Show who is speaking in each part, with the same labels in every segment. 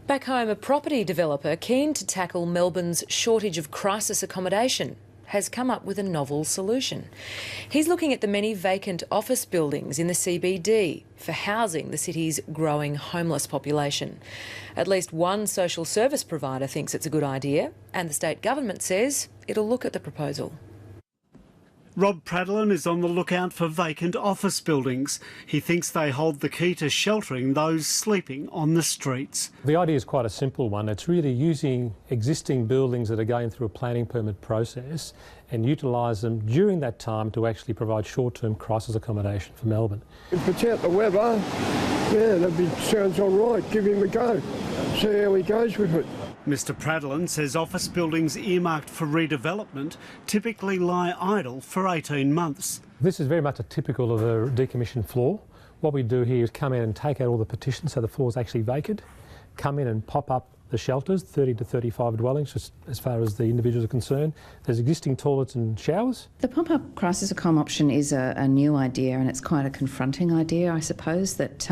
Speaker 1: Back home, a property developer keen to tackle Melbourne's shortage of crisis accommodation has come up with a novel solution. He's looking at the many vacant office buildings in the CBD for housing the city's growing homeless population. At least one social service provider thinks it's a good idea, and the state government says it'll look at the proposal.
Speaker 2: Rob Pradolin is on the lookout for vacant office buildings. He thinks they hold the key to sheltering those sleeping on the streets.
Speaker 3: The idea is quite a simple one. It's really using existing buildings that are going through a planning permit process and utilise them during that time to actually provide short-term crisis accommodation for Melbourne.
Speaker 4: If it's out the weather, yeah, that sounds all right. Give him a go. See how he goes with it.
Speaker 2: Mr Pradolin says office buildings earmarked for redevelopment typically lie idle for 18 months.
Speaker 3: This is very much a typical of a decommissioned floor. What we do here is come in and take out all the partitions so the floor is actually vacant, come in and pop up the shelters, 30 to 35 dwellings, just as far as the individuals are concerned. There's existing toilets and showers.
Speaker 5: The pop-up crisis accom option is a new idea, and it's quite a confronting idea, I suppose, that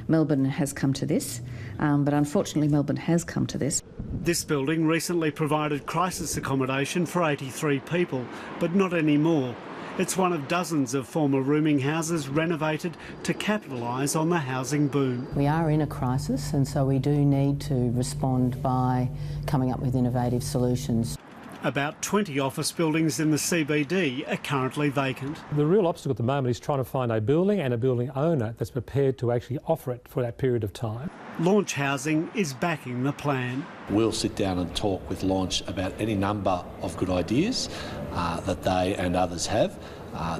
Speaker 5: Melbourne has come to this. But unfortunately, Melbourne has come to this.
Speaker 2: This building recently provided crisis accommodation for 83 people, but not anymore. It's one of dozens of former rooming houses renovated to capitalise on the housing boom.
Speaker 6: We are in a crisis, and so we do need to respond by coming up with innovative solutions.
Speaker 2: About 20 office buildings in the CBD are currently vacant.
Speaker 3: The real obstacle at the moment is trying to find a building and a building owner that's prepared to actually offer it for that period of time.
Speaker 2: Launch Housing is backing the plan.
Speaker 7: We'll sit down and talk with Launch about any number of good ideas that they and others have.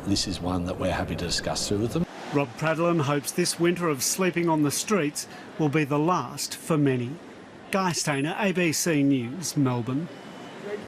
Speaker 7: This is one that we're happy to discuss through with them.
Speaker 2: Rob Pradolin hopes this winter of sleeping on the streets will be the last for many. Guy Stainer, ABC News, Melbourne.